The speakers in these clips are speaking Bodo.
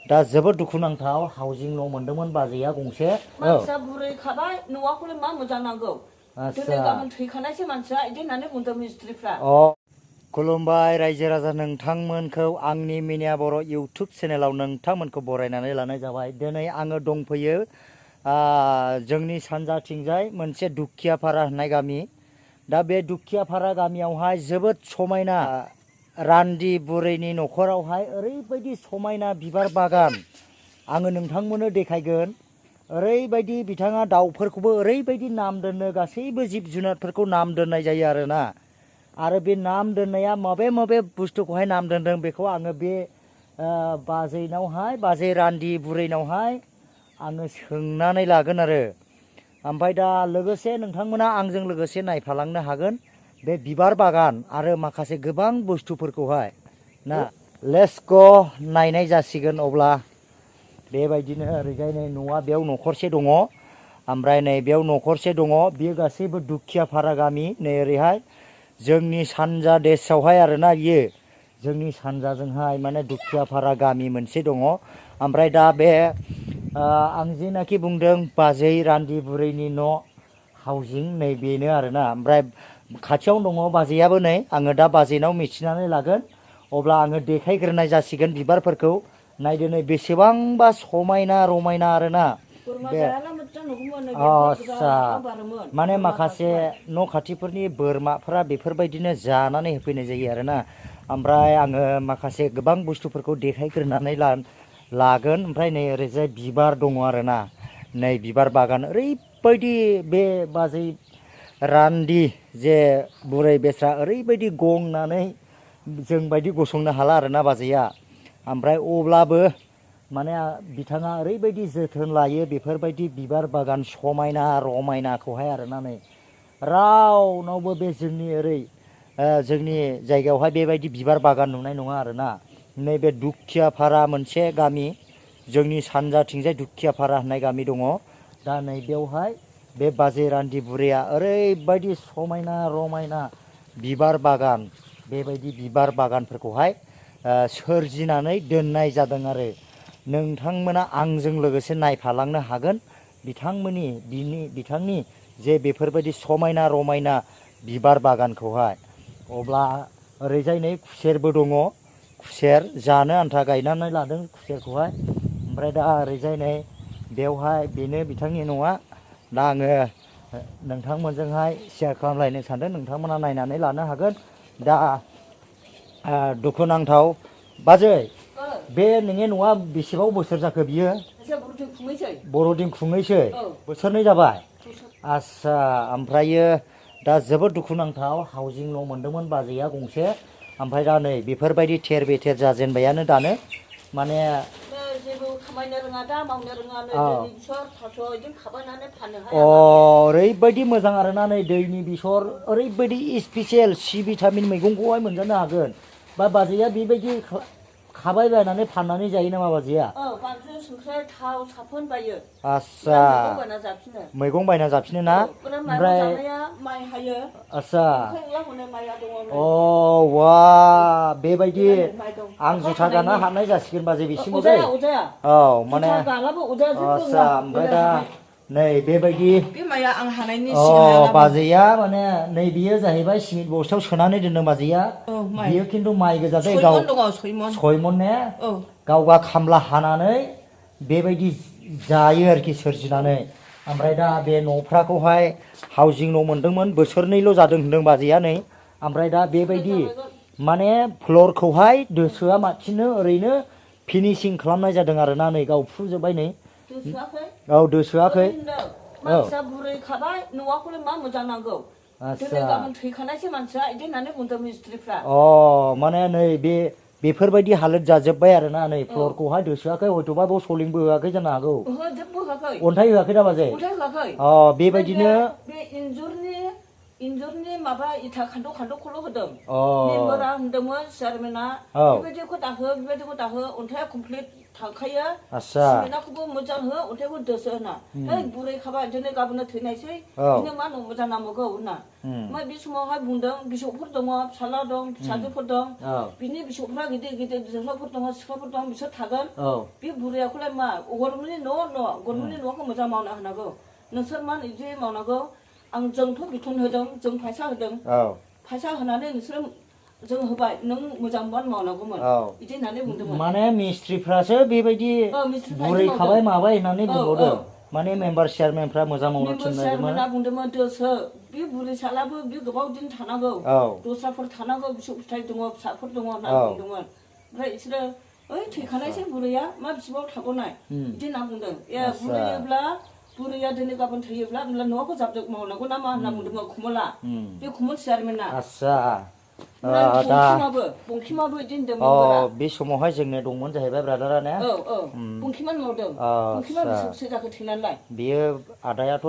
दा जोबोद दुखुनांथाव हाउजिं न' मोनदोंमोन बाजैया गंसे। मानसिया बुरैखाबाय न'आखौलाय मा मोजां नांगौ। दिनै आच्छा गाबोन थैखानायसो मानसिया इदि होननानै बुंदों मिस्ट्रिफ्रा। खुलुमबाय रायजो राजा नोंथांमोनखौ आंनि मिनिया बर' इउटुब चेनेलाव नोंथांमोनखौ बरायनानै लानाय जाबाय। दिनै आङो दंफैयो जोंनि सानजाथिंजाय मोनसे दुखियापारा होननाय गामि। दा बे दुखियापारा गामियावहाय जोबोद समायना रान्दि बुरैनि न'खरावहाय ओरैबायदि समायना बिबार बागान आङो नोंथांमोननो देखायगोन। ओरैबायदि बिथाङा दाउफोरखौबो ओरैबायदि नाम दोनो, गासैबो जिब जुनारफोरखौ नाम दोननाय जायो आरोना। आरो बे नाम दोननाया माबे माबे बुस्थुखौहाय नाम दोनदों बेखौ आङो बे बाजैनावहाय, बाजै रान्दि बुरैनावहाय आङो सोंनानै लागोन आरो। ओमफ्राय दा लोगोसे नोंथांमोना आंजों लोगोसे नायफालांनो हागोन बे बिबार बागान आरो माखासे गोबां बुस्थुफोरखौहाय ना। लेट्स ग' नायनाय जासिगोन अब्ला। बेबायदिनो ओरैजाय नै न'आ बेयाव न'खरसे दङ, ओमफ्राय नै बेयाव न'खरसे दङ। बियो गासैबो दुखियापारा गामि। नै ओरैहाय जोंनि सानजा देशआवहाय आरोना बियो। जोंनि सानजाजोंहाय माने दुखियापारा गामि मोनसे दङ। ओमफ्राय दा बे आं जिनाखि बुंदों बाजै रान्दि बुरैनि न' हाउजिं नै बेनो आरोना। ओमफ्राय खाथियावनो दङ बाजैयाबो। नै आङो दा बाजैनाव मिथिनानै लागोन। अब्ला आङो देखायग्रोनाय जासिगोन बिबारफोरखौ। नायदो नै बेसेबांबा समायना रमायना आरोना। आच्छा, माने माखासे न' खाथिफोरनि बोरमाफोरा बेफोरबायदिनो जानानै होफैनाय जायो आरोना। ओमफ्राय आङो माखासे गोबां बुस्थुफोरखौ देखायग्रोनानै लागोन। ओमफ्राय नै ओरैजाय बिबार दङ आरोना। नै बिबार बागान ओरैबायदि बे बाजै रान्दि जे बुरै बेस्रा ओरैबायदि गंनानै जोंबायदि गसंनो हाला आरोना बाजैया। ओमफ्राय अब्लाबो माने बिथाङा ओरैबायदि जोथोन लायो बेफोरबायदि बिबार बागान समायना रमायनाखौहाय आरोना। नै रावनावबो बे जोंनि ओरै जोंनि जायगायावहाय बेबायदि बिबार बागान नुनाय नङा आरोना। नैबे दुखियापारा मोनसे गामि, जोंनि सानजाथिंजाय दुखियापारा होननाय गामि दङ। दा नै बेवहाय बे बाजै रान्दि बुरैया ओरैबायदि समायना रमायना बिबार बागान, बेबायदि बिबार बागानफोरखौहाय सोरजिनानै दोननाय जादों आरो। नोंथांमोना आंजों लोगोसे नायफालांनो हागोन बिथांनि जे बेफोरबायदि समायना रमायना बिबार बागानखौहाय। अब्ला ओरैजाय नै खुसेरबो दङ। खुसेर जानो आन्था गायनानै लादों खुसेरखौहाय। ओमफ्राय दा ओरैजाय नै बेवहाय बेनो बिथांनि न'आ। दा आङो नोंथांमोनजोंहाय शेयार खालामलायनो सानदों, नोंथांमोना नायनानै लानो हागोन। दा दुखुनांथाव बाजै, बे नोंनि न'आ बेसेबां बोसोर जाखो बियो? बर'दिन खुंनैसै, बोसोरनै जाबाय। आच्छा, ओमफ्रायो दा जोबोद दुखुनांथाव हाउजिं न' मोनदोंमोन बाजैया गंसे। ओमफ्राय दा नै बेफोरबायदि थेर बेथेर जाजेनबायानो दानो। माने जेबो खामायनो रोङा दा, मावनो रोङा। नै दैनि बेसर थास' बिदिनो खाबायनानै फाननो हाया। ओरैबायदि मोजां आरोना। नै दैनि बेसर ओरैबायदि स्पेसियेल सि भिटामिन मैगंखौहाय मोनजानो हागोन। बा बाजैया बेबायदि खाबाय बायनानै फाननानै जायो नामा बाजैया? बानलु संख्रि थाव साफोन बायो। आच्छा, मैगं बायना जाफिनो। मैगं बायना जाफिनो ना? ओमफ्राय माइ हायो। आच्छा, वा बेबायदि आं जुथा गाना हाबनाय जासिगोन बाजै बिसिमाव दै। औ माने आच्छा, ओमफ्राय दा नै बेबायदि बाजैया माने नै बियो जाहैबाय सिमेन्ट बस्थायाव सोनानै दोनदों बाजैया। बियो खिन्थु माइ गोजा दै। गाव 6 मन ने? गावगा खामला हानानै बेबायदि जायो आरोखि सोरजिनानै। ओमफ्राय दा बे न'फ्राखौहाय हाउजिं न' मोनदोंमोन, बोसोरनैल' जादों होनदों बाजैया। नै ओमफ्राय दा बेबायदि माने फ्लरखौहाय दोसोआ माथिनो ओरैनो फिनिसिं खालामनाय जादों आरोना। नै गावफ्रुजोब्बाय नै। औ दोसोआखै। मानसिया बुरैखाबाय न'आखौलाय मा मोजां नांगौ। दिनै गाबोन थैखानायसो मानसिया इदि होननानै बुंदों मिस्ट्रिफ्रा। माने नै बेफोरबायदि हालोद जाजोब्बाय आरोना। नै फ्लरखौहाय दोसोआखै, हयथ'बा बाव सलिंबो होआखै जानो हागौ। जेबो होआखै। अन्थाइ होआखै दा बाजै? अन्थाइ होआखै। बेबायदिनो बे इन्जुरनि माबा इथा खान्द' खान्द'खौल' होदों। मेम्बारा होनदोंमोन चेयारमेना बेबायदिखौ दाहो बेबायदिखौ दाहो, अन्थाइआ कमप्लिट थांखायो आस्सा सिमेन्टखौबो मोजां हो अन्थाइखौ दोसो होना है बुरैखाबाय दिनै गाबोननो थैनायसै बिदिनो मा न' मोजां नांबावगौ होनना ओमफ्राय बे समावहाय बुंदों बिसौफोर दङ फिसाला दं फिसाजोफोर दं बिनि बिसौफ्रा गिदिर गिदिर जोहोलावफोर दङ सिख्लाफोर दं बिसोर थागोन बे बुरैयाखौलाय मा गरमेन्टनि गरमेन्टनि न'खौ मोजां मावना होनांगौ नोंसोर मा बिदि मावनांगौ आं जोंथ' बिथन होदों जों फैसा होदों फैसा होनानै नोंसोर जों होबाय नों मोजां मावनांगौमोन बिदि होननानै बुंदोंमोन माने मिस्ट्रिफ्रासो बेबायदि बुरैखाबाय माबाय होननानै बुंहरदों माने मेम्बार चेयारमेनफ्रा मोजां मावनो थिनदोंमोन चेयारमेना बुंदोंमोन दोसो बे बुरै सालाबो बे गोबाव दिन थानांगौ दस्राफोर थानांगौ फिसौ फिथाइ दङ फिसाफोर दङ होननानै बुंदोंमोन ओमफ्राय बिसोरो ओइ थैखानायसै बुरैया मा बिसिबाव थाग'नाय बिदि होनना बुंदों बुरैयोब्ला बुरैया दिनै गाबोन थैयोब्ला होमब्ला न'खौ जाबजोब मावनांगौ ना मा होनना बुंदोंमोन खमला बे खमल चेयारमेना बंखिमाबो बिदि होनदोंमोन बे समावहाय जोंनो दंमोन जाहैबाय ब्रादारा ने बंखिमान मावदों बंखिमा बेसे जाखो थैनानैलाय बेयो आदायाथ'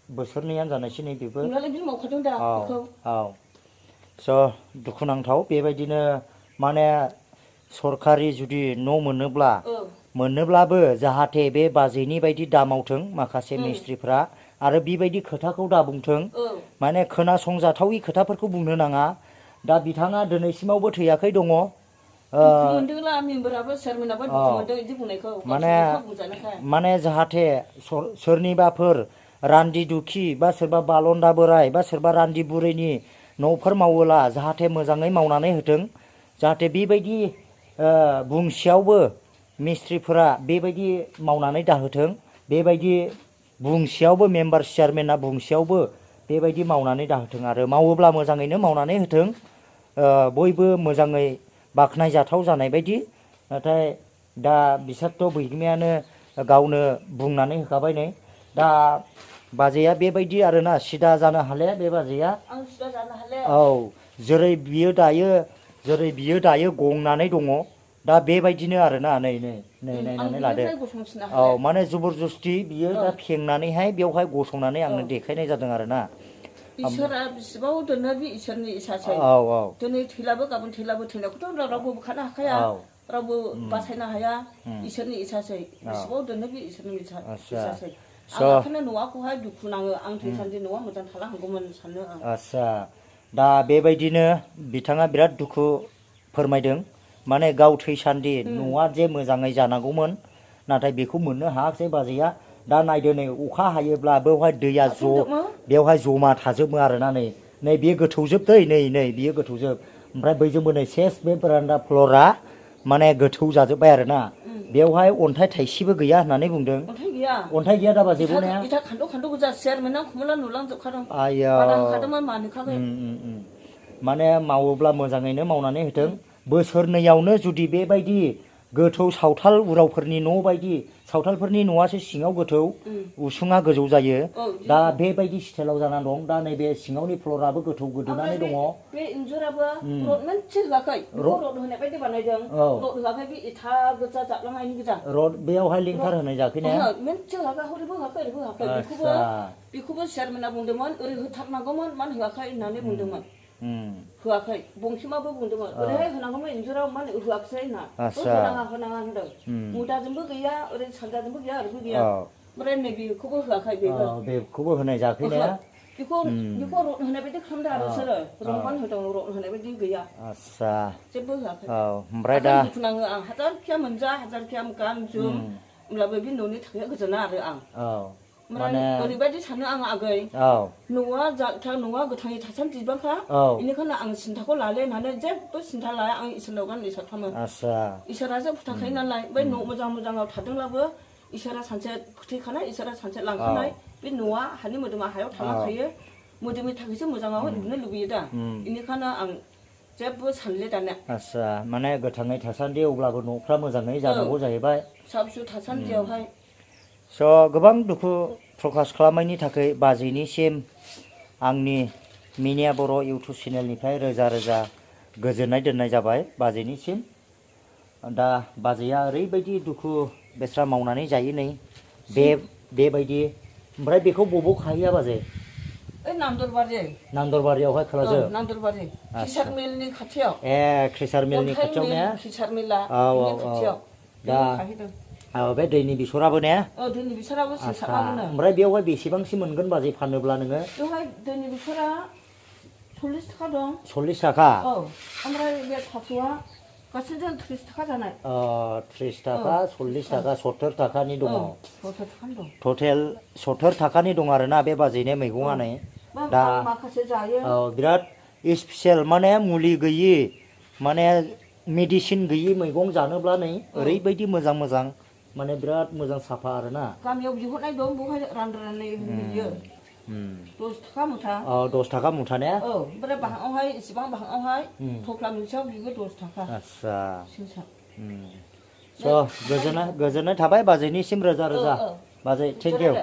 बोसोरनैयानो जानायसै नै बेबो बिदिनो मावखादों दा स' दुखुनांथाव बेबायदिनो माने सरखारि जुदि न' मोनोब्लाबो जाहाथे बे बाजैनि बायदि दा मावथों माखासे मिस्ट्रिफ्रा आरो बेबायदि खोथाखौ दा बुंथों माने खोनासंजाथावि खोथाफोरखौ बुंनो नाङा दा बिथाङा दिनैसिमावबो थैयाखै दङ माने जाहाथे सोरनिबाफोर रान्दि दुखि बा सोरबा बालन्दा बोराय बा सोरबा रान्दि बुरैनि न'फोर मावोला जाहाथे मोजाङै मावनानै होथों जाहाथे बेबायदि बुंसेयावबो मिस्ट्रिफोरा बेबायदि मावनानै दाहोथों बेबायदि बुंसेयावबो मेम्बार चेयारमेना बुंसेयावबो बेबायदि मावनानै दाहोथों आरो मावोब्ला मोजाङैनो मावनानै होथों बयबो मोजाङै बाख्नायजाथाव जानाय बायदि नाथाय दा बिसोरथ' बिगोमायानो गावनो बुंनानै होखाबाय नै दा बाजैया बेबायदि आरोना सिदा जानो हाले बे बाजैया जेरै बियो दायो गंनानै दङ दा बेबायदिनो आरोना नै नायनानै लादो माने जबरदस्ति बियो दा फेंनानैहाय बेवहाय गसंनानै आंनो देखायनाय जादों आरोना इसोरा बिसिबाव दोनो बे इसोरनि इसासै दिनै थैलाबो गाबोन थैलाबो थैनायखौथ' रावबो बोखानो हाखाया रावबो बासायनो हाया इसोरनि इसासै बिसिबाव दोनो बे इसोरनि इसासै आं ओंखायनो न'खौहाय दुखु नाङो आं थैसान्दि न'आ मोजां थालांगौमोन सानो आं दा बेबायदिनो बिथाङा बिराद दुखु फोरमायदों माने गाव थैसान्दि न'आ जे मोजाङै जानांगौमोन नाथाय बेखौ मोननो हायाखै बाजैया दा नायदो नै अखा हायोब्ला बेवहाय दैया बेवहाय जमा थाजोबो आरोना नै बेयो गोथौजोब दै नै बेयो गोथौजोब ओमफ्राय बैजोंबो नै सेस बे बारान्दा फ्ल'रा माने गोथौ जाजोब्बाय आरोना बेवहाय अन्थाइ थाइसेबो गैया होननानै बुंदों अन्थाइ गैया दा बाजै बुंनाया माने मावोब्ला मोजाङैनो मावनानै होथों बोसोरनैयावनो जुदि बेबायदि गोथौ सावथाल उरावफोरनि न' बायदि सावथालफोरनि न'आसो सिङाव गोथौ उसुङा गोजौ जायो दा बेबायदि स्टाइलाव जानानै दं दा नैबे सिङावनि फ्ल'राबो गोथौ गोदोनानै दङ बे इन्जुराबो रड मोनसे होआखै रड होनाय बायदि बानायदों रड होआखै बे इथा गोजा जाबलांनायनि गोजा रड बेयावहाय लिंथार होनाय जायाखै ने मोनसे होआखै हरैबो होआखै ओरैबो होआखै बेखौबो चेयारमेना बुंदोंमोन ओरै होथारनांगौमोन मानो होआखै होननानै बुंदोंमोन होआखै बंखिमाबो बुंदोंमोन ओरैहाय होनांगौमोन इन्जुराव मानो होआखै होनना होनाङा होनदों मुदाजोंबो गैया ओरै सानजाजोंबो गैया ओरैबो गैया ओमफ्राय नै बेखौबो होआखै बेखौबो होनाय जायाखै ने बेखौ रड होनाय बायदि खालामदों आरो बिसोरो रंमान होदों रड होनाय बायदि गैया जेबो होआखै ओमफ्राय दा दुखु नाङो आं हाजारखिया मोनजा हाजारखिया गान जोम होमब्लाबो बे न'नि थाखाय गोजोना आरो आं ओरैबायदि सानो आं आगै न'आ गोथाङै थासान्दिबाखा बेनिखायनो आं सिन्थाखौ लाले होननानै जेबो सिन्था लाया आं इसोरनाव गान इसोर खालामो इसोरासो फोथांखायो नालाय बै न' मोजाङाव थादोंब्लाबो इसोरा सानसे फोथैखानाय इसोरा सानसे लांखानाय बे न'आ हानि मोदोमा हायाव थालांखायो मोदोमनि थाखायसो मोजाङाव उन्दुनो लुबैयो दा बेनिखायनो आं जेबो सानले दानिया माने गोथाङै थासान्दि अब्लाबो न'फ्रा मोजाङै जानांगौ जाहैबाय फिसा फिसौ थासान्दियावहाय गोबां दुखु प्रकास खालामनायनि थाखाय बाजैनिसिम आंनि मिनिया बर' इउटुब चेनेलनिफ्राय रोजा रोजा गोजोननाय दोननाय जाबाय बाजैनिसिम दा बाजैया ओरैबायदि दुखु बेस्रा मावनानै जायो नै बेबायदि ओमफ्राय बेखौ बबाव खाहैया बाजै नांदरबारियावहाय खोलाजों क्रिसार मिलनि खाथियाव क्रिसार मिलनि खाथियाव ने क्रिसार मिला दा बे दैनि बेसराबो ने दैनि बेसराबो आच्छा ओमफ्राय बेवहाय बेसेबांसो मोनगोन बाजै फानोब्ला नोङो बेवहाय दैनि बेसरा 40 थाखा दं 40 थाखा ओमफ्राय बे थास'आ गासैजों 30 थाखा जानाय 30 थाखा 40 थाखा 70 थाखानि दङ 70 थाखानि दं टटेल 70 थाखानि दं आरोना बे बाजैने मैगङा नै दा माखासे जायो बिराद स्पेशल माने मुलि गैयि माने मेडिसिन गैयि मैगं जानोब्ला नै ओरैबायदि मोजां मोजां माने बिराद मोजां साफा आरोना गामियाव बिहरनाय दं बेवहाय राननानै होयो 10 थाखा मुथा 10 थाखा मुथा ने ओमफ्राय बाहाङावहाय इसेबां बाहाङावहाय थफ्ला मोनसेयाव बिबो 10 थाखा आच्छा स' गोजोननाय थाबाय बाजैनिसिम रोजा रोजा बाजै थेंक इउ